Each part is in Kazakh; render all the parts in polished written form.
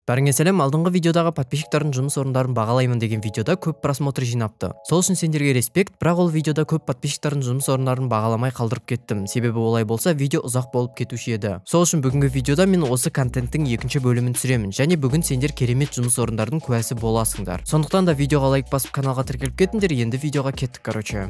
Бәріңе сәлем, алдыңғы видеодағы подписчиктардың жұмыс орындарын бағалаймын деген видеода көп просмотр жинапты. Сол үшін сендерге респект, бірақ ол видеода көп подписчиктардың жұмыс орындарын бағаламай қалдырып кеттім. Себебі олай болса видео ұзақ болып кетуші еді. Сол үшін бүгінгі видеода мен осы контенттің екінші бөлімін түсіремін, және бүгін сендер керемет жұмыс орындардың куәсі боласыңдар. Сондықтан да видеоға лайк басып каналға тіркеліп кетіңдер, енді видеоға кеттік, короче.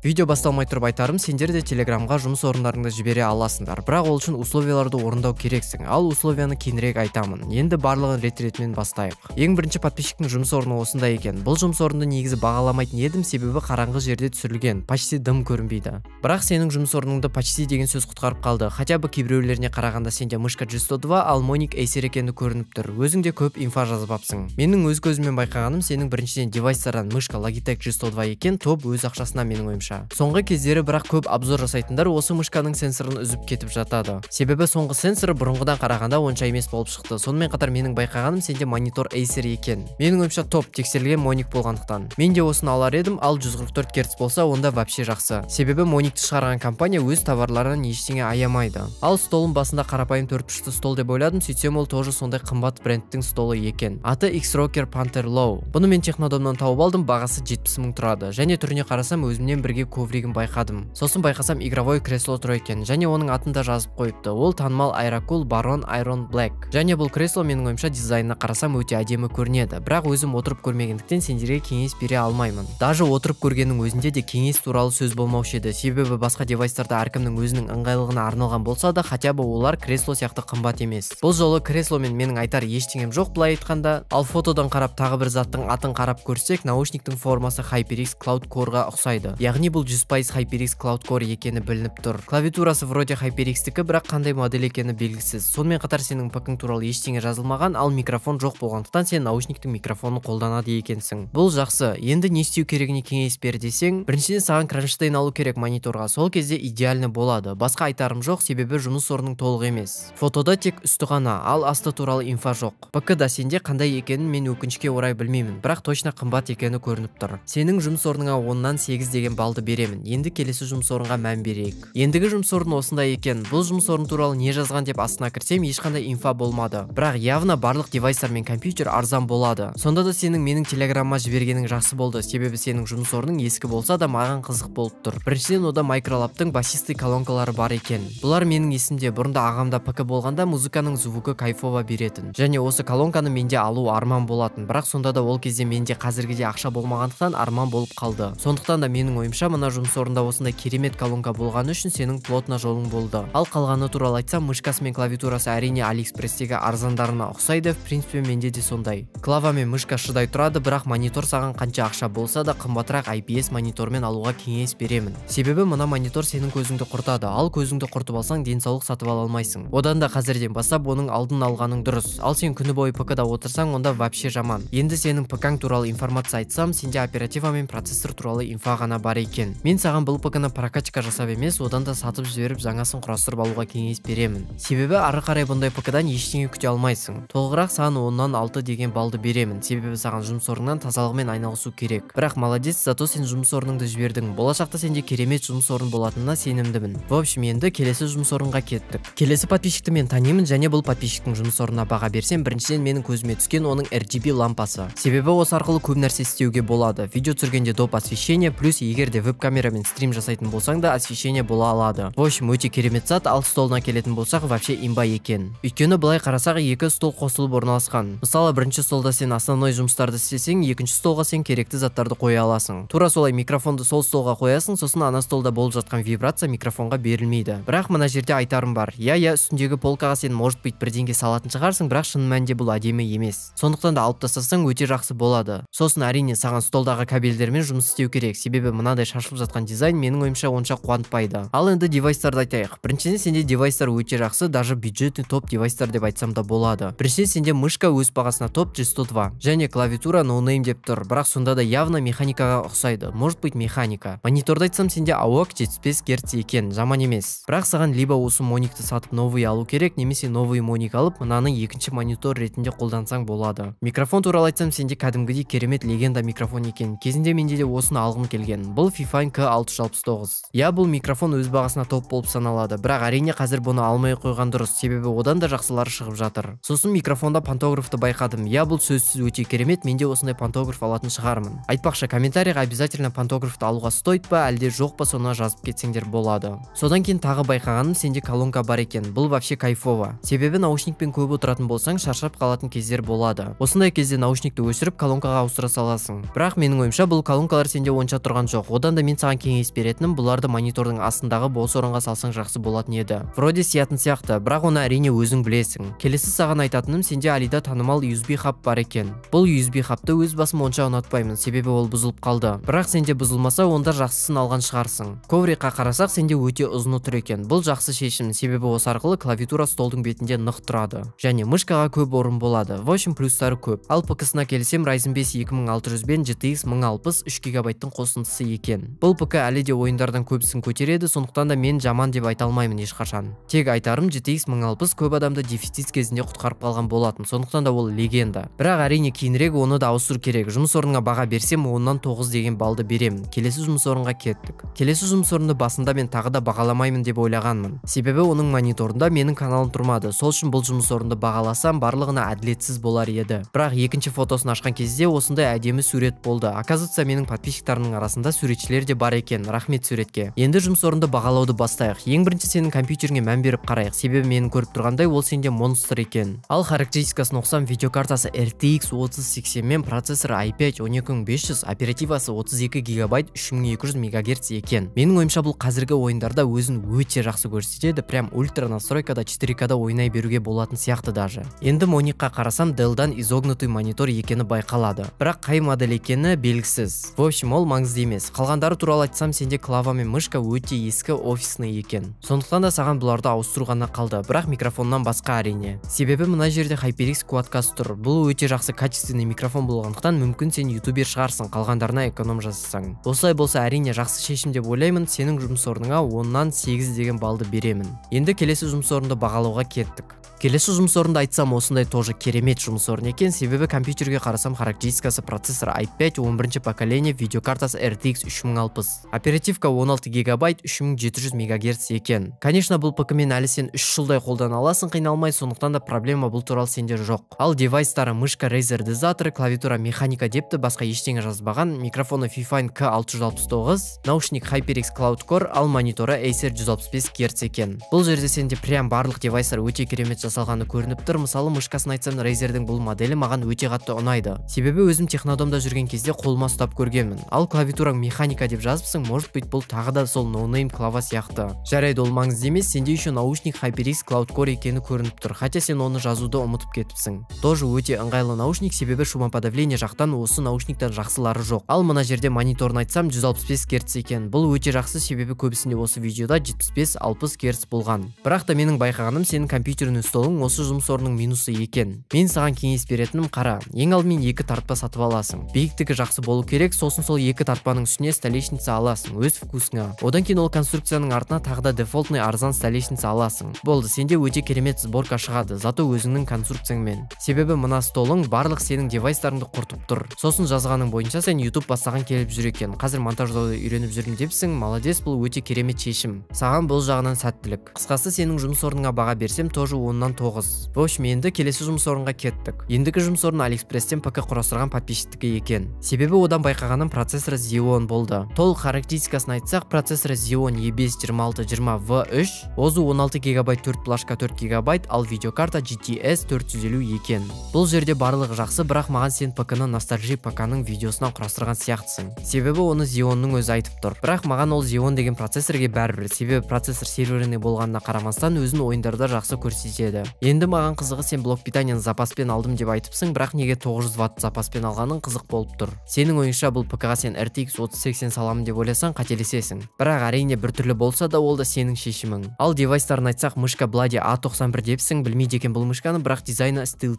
Видео басталмай тұрып айтарым, сендер де телеграмға жұмыс орындарыңды жібере аласыңдар, бірақ ол үшін условияларды орындау керексің. Ал условияны кейінірек айтамын. Енді барлығын рет-ретімен бастайық. Ең бірінші подписчиктің жұмыс орны осындай екен. Бұл жұмыс орынды негізі бағаламайтын едім, себебі қараңғы жерде түсірілген, почти дым көрінбейді. Бірақ сенің жұмыс орныңды почти деген сөз құтқарып қалды. Хотя бы кейбіреулеріне қарағанда сенде мышка G102, ал Monik Acer екені көрініп тұр. Өзің де көп инфа жазып апсың. Менің өз көзіммен байқағаным, сенің біріншіден девайстардан мышка Logitech G102 екен, топ өз ақшасына менің ойымша. Соңғы кездері бірақ көп обзор жасайтындар осы мышканың сенсорын үзіп кетіп жатады. Себебі соңғы сенсоры бұрынғыдан қарағанда онша емес болып шықты. Сонымен қатар менің байқағаным, сенде монитор Acer екен. Менің ойымша топ тексерілген Monik болғандықтан. Мен де осыны алар едім, ал 144 Гц болса, онда вообще жақсы. Себебі Monikті шығарған компания өз товарларынан ештеңе аямайды. Ал столын басында қарапайым төртбұрышты стол деп ойладым, сөйтсем ол тоже сондай қымбат брендтің столы екен. Аты X-Rocker Panther Low. Бұны мен технодомнан тауып алдым, бағасы 70 000 тұрады. Және түріне қарасам өзімнен бірге ковригін байқадым. Сосын байқасам игровой кресло тұр екен, және оның атын да жазып қойыпты. Ол танымал Aerocool Baron Iron Black. Және бұл кресло менің ойымша дизайнына қарасам өте әдемі көрінеді. Бірақ өзім отырып көрмегендіктен сендерге кеңес бере алмаймын. Даже отырып көргеннің өзінде де кеңес туралы сөз болмаушы еді. Себебі басқа девайстарда әркімнің өзінің ыңғайлығына арналған болса да, хотя бы олар кресло сияқты қымбат емес. Бұл жолы кресломен менің айтар ештеңем жоқ, былай айтқанда. Ал фотодан қарап тағы бір заттың атын қарап көрсек, наушниктің формасы HyperX Cloud Core-ға ұқсайды. Яғни бұл 100% HyperX Cloud Core екені білініп тұр. Клавиатурасы вроде HyperX-тікі, бірақ қандай модель екені белгісіз. Сонымен қатар сенің ПК-ң туралы ештеңе жазылмаған, ал микрофон жоқ болғандықтан сен наушниктің микрофонын қолданады екенсің. Бұл жақсы. Енді не істеу керегіне кеңес бер десең, біріншіден саған кронштейн алу керек мониторға. Сол кезде идеальны болады. Басқа айтарым жоқ, себебі жұмыс орның толық емес. Фотода тек үсті ғана, ал асты туралы инфа жоқ. ПК-да сенде қандай екенін мен өкінішке орай білмеймін, бірақ точно қымбат екені көрініп тұр. Сенің жұмыс орныңа 10-нан 8 деген балды беремін. Енді келесі жұмыс орынға мән берейік. Ендігі жұмыс орны осындай екен. Бұл жұмыс орны туралы не жазған деп астына кірсем, ешқандай инфа болмады. Бірақ явно барлық девайстар мен компьютер арзан болады. Сонда да сенің менің телеграмма жібергенің жақсы болды, себебі сенің жұмыс орның ескі болса да маған қызық болып тұр. Біріншіден ода Microlab'тың басисты колонкалары бар екен. Бұлар менің есімде, бұрында ағамда ПК болғанда музыканың звукі кайфово беретін. Және осы колонканы менде алу арман болатын. Бірақ сонда да ол кезде менде қазіргіде ақша болмағандықтан арман болып қалды. Сондықтан да менің ойымша мына жұмыс орында осындай керемет колонка болғаны үшін сенің плотно жолың болды. Ал қалғаны туралы айтсам, мышкасы мен клавиатурасы әрине AliExpress-тегі арзандарына ұқсайды, в принципе менде де сондай. Клава мен мышка шыдай тұрады, бірақ монитор саған қанша ақша болса да қымбатырақ IPS монитормен алуға кеңес беремін. Себебі мына монитор сенің көзіңді құртады, ал көзіңді құртып алсаң денсаулық сатып ала алмайсың. Одан да қазірден бастап оның алдын алғаның дұрыс. Ал сен күні бойы ПК-да отырсаң, онда вообще жаман. Енді сенің ПК-ң туралы информация айтсам, сенде оператива мен процессор туралы инфа ғана бар екен. Мен саған бұл ПК-ны прокачка жасап емес, одан да сатып жіберіп жаңасын құрастырып алуға кеңес беремін. Себебі ары қарай бұндай ПК-дан ештеңе күте алмайсың. Толығырақ саған 10-нан 6 деген балды беремін. Себебі саған жұмыс орнынан тазалығымен айналысу керек. Бірақ молодец, зато сен жұмыс орныңды жібердің. Болашақта сенде керемет жұмыс орын болатынына сенімдімін. В общем, енді келесі жұмыс орынға кеттік. Келесі подписчикті мен танимын, және бұл подписчиктің жұмыс орнына баға берсем, біріншіден менің көзіме түскен оның RGB лампасы. Себебі осы арқылы көп нәрсе істеуге болады. Видео түсіргенде доп освещение, плюс егер де веб-камерамен стрим жасайтын болсаң да освещение бола алады. В общем, өте керемет зат. Ал столына келетін болсақ, вообще имба екен. Өйткені былай қарасақ, екі стол қосылып орналасқан. Мысалы, бірінші столда сен основной жұмыстарды істесең, екінші столға сен керекті заттарды қоя аласың. Тура солай микрофонды сол столға қоясың, сосын ана столда болып жатқан вибрация микрофонға берілмейді. Бірақ мына жерде айтарым бар. Я үстіндегі полкаға сен может быть бірдеңе салатын шығарсың, бірақ шын мәнінде бұл әдемі емес. Сондықтан да алып тастасаң өте жақсы болады. Сосын әрине саған столдағы кабельдермен жұмыс істеу керек, себебі мынадай шашылып жатқан дизайн менің ойымша онша қуантпайды. Ал енді девайстарды айтайық. Біріншіден сенде девайстар өте жақсы, даже бюджетный топ девайстар деп айтсам да болады. Біріншіден сенде мышка өз бағасына топ G102, және клавиатура ноунейм деп тұр, бірақ сонда да явно механикаға ұқсайды. Может быть механика. Мониторды айтсам сенде AOC 75 Гц екен, жаман емес. Бірақ саған либо осы Monikті сатып новый алу керек, немесе новый Monik алып, мынаны екінші монитор ретінде қолдансаң болады. Микрофон туралы айтсам, сенде кәдімгідей керемет легенда микрофон екен. Кезінде менде де осыны алғым келген. Бұл Fifine K669. Я бұл микрофон өз бағасына топ болып саналады, бірақ әрине қазір бұны алмай қойған дұрыс, себебі одан да жақсылары шығып жатыр. Сосын микрофонда пантографты байқадым. Я бұл сөзсіз өте керемет, менде осындай пантограф алатын шығармын. Айтпақшы, комментарийға обязательно пантографты алуға стоит па, әлде жоқ па, соны жазып кетсеңдер болады. Содан кейін тағы байқағаным, сенде колонка бар екен. Бұл вообще кайфово. Себебі наушникпен көп отыратын болсаң, шаршап қалатын кездер болады. Осындай кезде наушникті өшіріп колонкаға ауыстыра саласың. Бірақ менің ойымша бұл колонкалар сенде онша тұрған жоқ. Одан да мен саған кеңес беретінім, бұларды монитордың астындағы бос орынға салсаң жақсы болатын еді. Вроде сиятын сияқты, бірақ оны әрине өзің білесің. Келесі саған айтатыным, сенде Алида танымал USB хаб бар екен. Бұл USB хабты өз басым онша ұнатпаймын, себебі ол бұзылып қалды. Бірақ сенде бұзылмаса, онда жақсысын алған шығарсың. Коврикқа қарасақ, сенде өте ұзын тұр екен. Бұл жақсы шешім, себебі осы арқылы клавиатура столдың бетінде нық тұрады. Және мышкаға көп орын болады. В общем, плюстары көп. Ал ПК-сына келсем, Ryzen 5 2600 бен GTX 1060 3 ГБ-тың қосындысы екен. Бұл ПК әлі де ойындардан көбісін көтереді, сондықтан да мен жаман деп айта алмаймын ешқашан. Тек айтарым, GTX 1060 көп адамды дефицит кезінде құтқарып қалған болатын, сондықтан да ол легенда. Бірақ әрине кейінірек оны да ауыстыру керек. Жұмыс орнына баға берсем, оннан 9 деген балды беремін. Келесі жұмыс орынға кеттік. Келесі жұмыс орынды басында мен тағы да бағаламаймын деп ойлағанмын. Себебі оның мониторында менің каналым тұрмады. Сол үшін бұл жұмыс орынды бағаласам, барлығына әділетсіз болар еді. Бірақ екінші фотосын ашқан кезде осындай әдемі сурет болды. Оказывается, менің подписчиктарымның арасында суретшілер де бар екен. Рахмет суретке. Енді жұмыс орынды бағалауды бастайық. Ең бірінші сенің компьютеріңе мән беріп қарайық. Себебі менің көріп тұрғандай ол сенде монстр екен. Ал характеристикасын оқсам, видеокартасы RTX 3080 мен процессоры i5 12500, оперативасы 32 ГБ 3200 МГц екен. Менің ойымша бұл қазіргі ойындарда өзін өте жақсы көрсетеді, прям ультра настройкада 4К-да ойнай беруге болатын сияқты даже. Енді моникқа қарасам, Dell-дан изогнутый монитор екені байқалады. Бірақ қай модель екені белгісіз. В общем, ол маңызды емес. Қалғандары туралы айтсам, сенде клава мен мышка өте ескі офисный екен. Сондықтан да саған бұларды ауыстыру ғана қалды, бірақ микрофоннан басқа әрине. Себебі мына жерде HyperX Quadcast тұр. Бұл өте жақсы качественный микрофон болғандықтан мүмкін сен ютубер шығарсың, қалғандарына эконом жасасаң. Осылай болса әрине жақсы шешім деп ойлаймын. Сенің жұмыс орныңа 10-нан 8 деген балды беремін. Енді келесі жұмыс орынды бағалауға кеттік. Келесі жұмыс орынды айтсам, осындай тоже керемет жұмыс орын екен, себебі компьютерге қарасам, характеристикасы процессор i5 11 поколение, видеокартасы RTX 3060, оперативка 16 ГБ 3700 МГц екен. Конечно, бұл ПК-мен әлі сен 3 жылдай қолдана аласың, қиналмай, сондықтан да проблема бұл туралы сенде жоқ. Ал девайстары мышка Razer дозаторы, клавиатура механика депті, басқа ештеңе жазбаған, микрофоны Fifine K669, наушник HyperX Cloud Core, ал мониторы Acer 165 Гц екен. Бұл жерде сенде прям барлық девайстар өте керемет жасалғаны көрініп тұр. Мысалы, мышкасын айтсам, Razerдің бұл моделі маған өте қатты ұнайды. Себебі өзім технодомда жүрген кезде қолыма ұстап көргенмін. Ал клавиатураң механика деп жазыпсың, может быть, бұл тағы да сол ноунейм клава сияқты. Жарайды, ол маңызды емес, сенде еще наушник HyperX Cloud Core екені көрініп тұр. Хотя сен оны жазуды ұмытып кетіпсің. Тоже өте ыңғайлы наушник, себебі шумоподавление жақтан осы наушниктен жақсылары жоқ. Ал мына жерде мониторын айтсам, 165 Гц екен. Бұл өте жақсы, себебі көбісінде осы видеода 75-60 Гц болған. Бірақ та менің байқағаным, сенің компьютерінің столың осы жұмыс орнының минусы екен. Мен саған кеңес беретінім қара. Ең алдымен 2 тартпа сатып аласың. Биіктігі жақсы болу керек, сосын сол 2 тартпаның үстіне столешница аласың, өз вкусыңа. Одан кейін ол конструкцияның артына тағы да дефолтный арзан столешница аласың. Болды, сенде өте керемет сборка шығады, зато өзіңнің конструкцияңмен. Себебі мына столың барлық сенің девайстарыңды құртып тұр. Сосын жазғаның бойынша сен YouTube бастаған келіп жүр екен. Қазір монтаждауды үйреніп жүрмін депсің, молодец, бұл өте керемет шешім. Саған бұл жағынан сәттілік. Қысқасы, сенің жұмыс орныңа баға берсем, тоже 10-нан 9. В общем, енді келесі жұмыс орынға кеттік. Ендігі жұмыс орны AliExpress-тен ПК құрастырған подписчиктікі екен. Себебі одан байқағаным процессоры Xeon болды. Толық характеристикасын айтсақ, процессоры Xeon E5-2620V3, озу 16 ГБ 4 плашка 4 ГБ, ал видеокарта GTS 450 екен. Бұл жерде барлығы жақсы, бірақ маған сен ПК-ны ностальжи ПК-ның видеосынан құрастырған сияқтысың. Себебі оны Xeon-ның өзі айтып тұр. Бірақ маған ол Xeon деген процессорге бәрібір, себебі процессор серверіне болғанына қарамастан өзін ойындарда жақсы көрсетеді. Енді маған қызығы, сен блок питанияны запаспен алдым деп айтыпсың, бірақ неге 900 Вт запаспен алғаның қызық болып тұр. Сенің ойыңша бұл ПК-ға сен RTX 3080 саламын деп ойласаң, қателесесің. Бірақ әрине біртүрлі болса да ол да сенің шешімің. Ал девайстарын айтсақ, мышка Bloody A91 депсің, білмейді екен бұл мышканы, бірақ дизайны Steel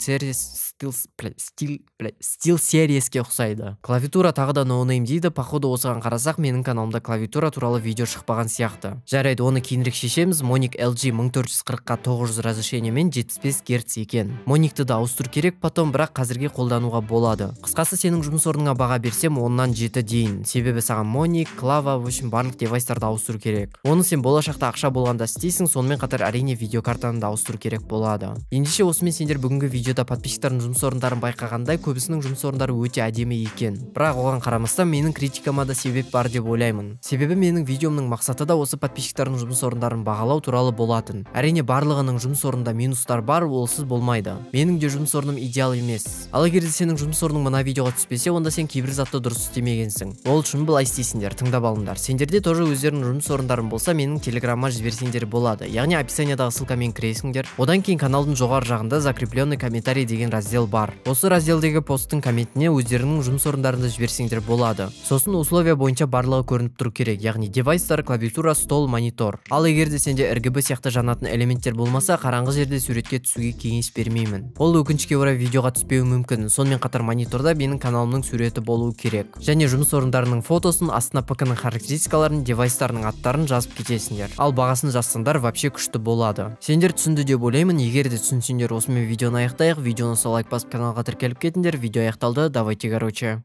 Series-ке ұқсайды. Клавиатура тағы да ноунейм дейді, походу осыған қарасақ, менің каналымда клавиатура туралы видео шықпаған сияқты. Жарайды, оны кейінірек шешеміз. Моник LG 1440-ға 900 разрешение менен 75 Гц экен. Мониторду да ауыстыруу керек потом, бирок азыркы колданууга болду. Кыскасы сенин жумуш ордуңа бага берсем 10-нан 7 дейин. Себеби сага моник, клава, в общем барлык девайстарды ауыстыруу керек. Ону сен болашакта акча болгондо истейсиң, сонун катар арине видеокартаны да ауыстыруу керек болду. Эндеше осу менен сендер бүгүнкү видеодо подписчиктардын жумуш орундарын байкагандай, көбүсүнүн жумуш орундары өтө адеми экен. Бирок ага карамастан менин критикама да себеп бар деп ойлоймун. Себеби менин видеомдун максаты да осы подписчиктардын жумуш орундарын багалоо тууралуу болатын. Арине барлыгынын жумуш ордунда минустар бар, олсуз болмайды. Менин де жумуш ордум идеал эмес. Ал эгерде сенин жумуш ордуң мына видеого түспесе, онда сен кээ бир затты дурус истемегенсиң. Ол үчүн былай истейсиңдер, тыңдап алыңдар. Сендерде тоже өздөрүнүн жумуш орундарын болсо, менин телеграмма жиберсеңдер болот. Яғни описаниядагы ссылка менен киресиңдер. Одан кийин каналдын жогору жагында закрепленный комментарий деген раздел бар. Осы разделдеги посттун комментине өздөрүнүн жумуш орундарын жиберсеңдер болот. Сосын условия боюнча барлыгы көрүнүп туру керек. Яғни девайстар, клавиатура, стол, монитор. Ал эгерде сенде RGB сыяктуу жанатын элементтер болмаса, караңгы жерде сүрөткө түшүүгө кеңеш бермеймин. Ол өкүнчүккө орай видеого түспөү мүмкүн. Сонун катар мониторда менин каналымдын сүрөтү болуу керек. Және жумуш орундарынын фотосун, астына ПКнын характеристикаларын, девайстардын аттарын жазып кетесиңдер. Ал багасын жазсаңдар вообще күчтүү болду. Сендер түшүндү деп ойлоймун. Эгерде түшүнсөңдөр, осу менен видеону аяктайык. Видеону лайк басып каналга тиркелип кетиңдер. Видео аякталды. Давайте, короче.